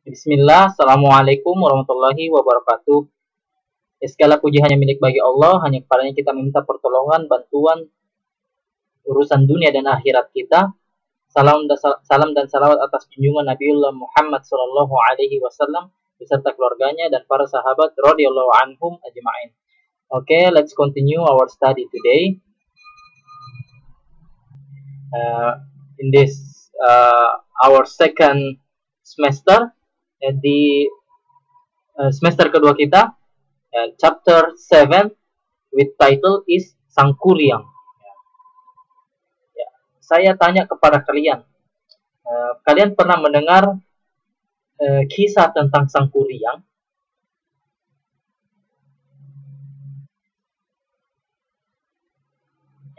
Bismillah, Assalamualaikum warahmatullahi wabarakatuh. Segala puji hanya milik bagi Allah, hanya kepadanya kita minta pertolongan, bantuan, urusan dunia dan akhirat kita. Salam dan salawat atas junjungan Nabiullah Muhammad Sallallahu Alaihi Wasallam beserta keluarganya dan para sahabat radhiyallahu anhum ajma'in. Okay, let's continue our study today. In this our second semester, di semester kedua kita, chapter 7 with title is Sangkuriang. Saya tanya kepada kalian, kalian pernah mendengar kisah tentang Sangkuriang?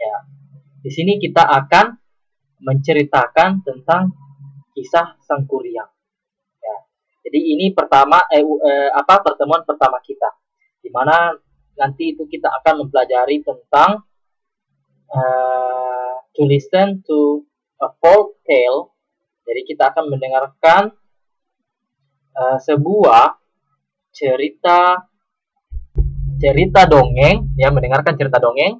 Ya, di sini kita akan menceritakan tentang kisah Sangkuriang. Ya, jadi ini pertemuan pertama kita, di mana nanti itu kita akan mempelajari tentang to listen to a folk tale. Jadi kita akan mendengarkan sebuah cerita dongeng, ya, mendengarkan cerita dongeng.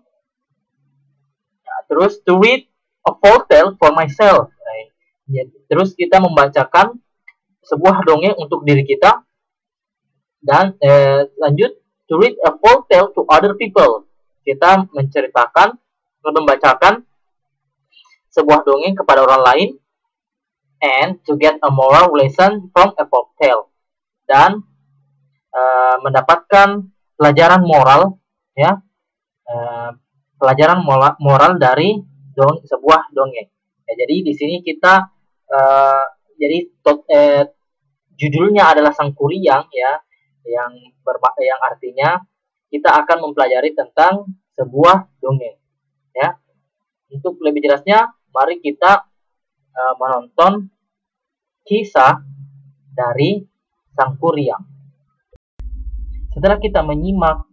Ya, terus to read a folk tale for myself. Ya, terus kita membacakan sebuah dongeng untuk diri kita, dan lanjut to read a folk tale to other people. Kita membacakan sebuah dongeng kepada orang lain, and to get a moral lesson from a folk tale, dan mendapatkan pelajaran moral, ya, pelajaran moral dari sebuah dongeng. Ya, jadi di sini kita judulnya adalah Sangkuriang, ya, yang artinya kita akan mempelajari tentang sebuah dongeng. Ya, untuk lebih jelasnya, mari kita menonton kisah dari Sangkuriang. Setelah kita menyimak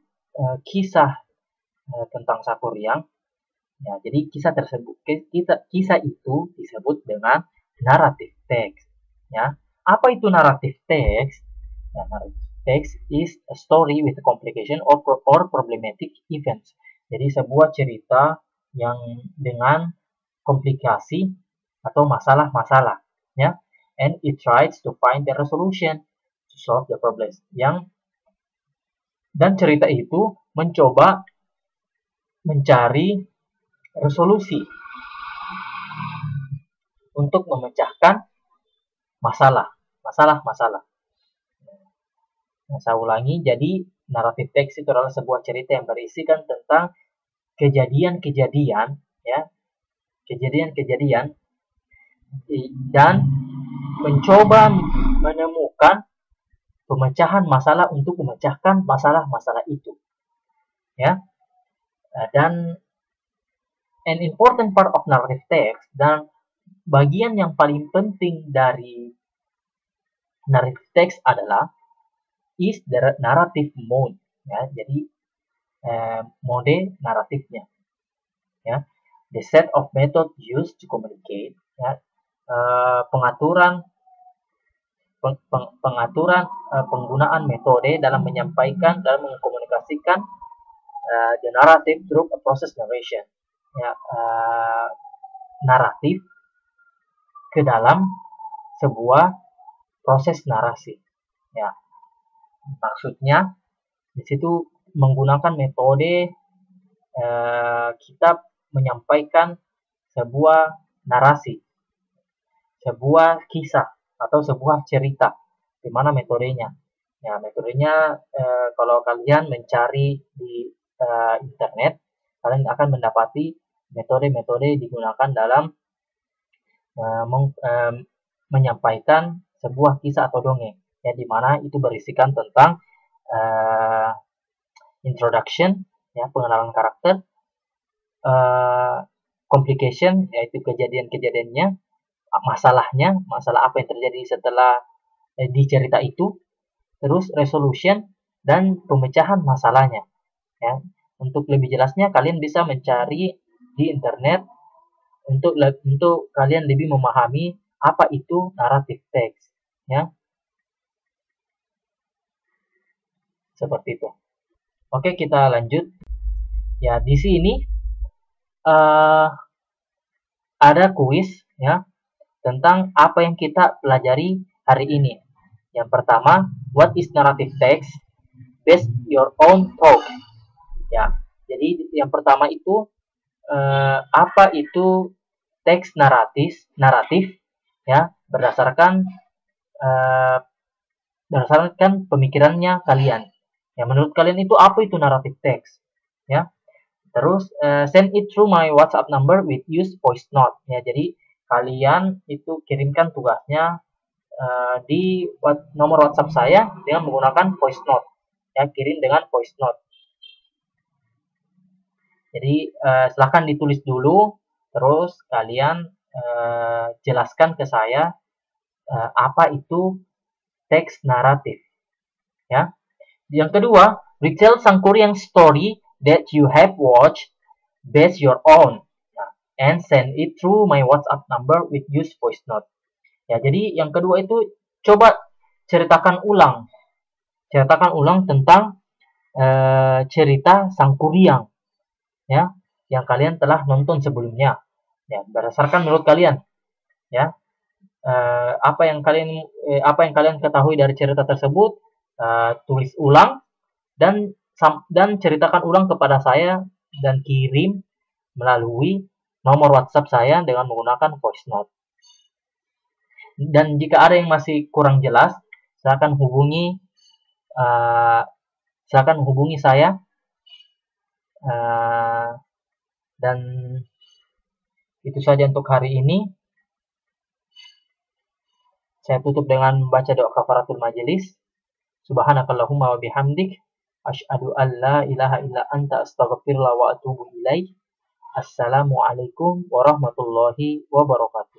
kisah tentang Sangkuriang, ya, jadi kisah itu disebut dengan narrative text. Ya, apa itu narrative text? Ya, narrative text is a story with a complication or problematic events. Jadi sebuah cerita yang dengan komplikasi atau masalah-masalah, ya, and it tries to find the resolution to solve the problems. Dan cerita itu mencoba mencari resolusi untuk memecahkan masalah. Saya ulangi, jadi narrative text itu adalah sebuah cerita yang berisikan tentang kejadian-kejadian, ya, kejadian-kejadian, dan mencoba menemukan pemecahan masalah untuk memecahkan masalah-masalah itu, ya. Dan an important part of narrative text, dan bagian yang paling penting dari narrative text adalah is the narrative mode, ya. Jadi mode naratifnya, ya, the set of method used to communicate, ya, pengaturan penggunaan metode dalam mengkomunikasikan the narrative through a process narration, ya, naratif ke dalam sebuah proses narasi, ya. Maksudnya di situ menggunakan metode kita menyampaikan sebuah narasi, sebuah kisah atau sebuah cerita. Di mana metodenya? Ya, metodenya kalau kalian mencari di internet, kalian akan mendapati metode-metode digunakan dalam menyampaikan sebuah kisah atau dongeng, ya, di mana itu berisikan tentang introduction, ya, pengenalan karakter, complication, yaitu kejadian-kejadiannya, masalah apa yang terjadi setelah di cerita itu, terus resolution dan pemecahan masalahnya, ya. Untuk lebih jelasnya kalian bisa mencari di internet untuk kalian lebih memahami apa itu narrative text, ya. Seperti itu. Oke, kita lanjut. Ya, di sini ada kuis ya tentang apa yang kita pelajari hari ini. Yang pertama, what is narrative text? Based your own thought. Ya, jadi yang pertama itu apa itu teks naratif ya berdasarkan pemikirannya kalian. Ya, menurut kalian itu apa itu naratif teks? Ya. Terus send it through my WhatsApp number with use voice note. Ya, jadi kalian itu kirimkan tugasnya di nomor WhatsApp saya dengan menggunakan voice note. Ya, kirim dengan voice note. Jadi silahkan ditulis dulu, terus kalian jelaskan ke saya apa itu teks naratif. Ya. Yang kedua, retell sang Korean story that you have watched, based your own, and send it through my WhatsApp number with use voice note. Ya, jadi yang kedua itu coba ceritakan ulang tentang cerita sang Korean ya yang kalian telah nonton sebelumnya. Ya, berdasarkan menurut kalian ya apa yang kalian ketahui dari cerita tersebut, tulis ulang dan ceritakan ulang kepada saya dan kirim melalui nomor WhatsApp saya dengan menggunakan voice note. Dan jika ada yang masih kurang jelas, silakan hubungi saya. Dan itu saja untuk hari ini. Saya tutup dengan membaca doa kafaratul majelis. Subhanakallahumma wa bihamdik, asyhadu an la ilaha illa anta, astaghfirullah wa atubu ilaih. Assalamualaikum warahmatullahi wabarakatuh.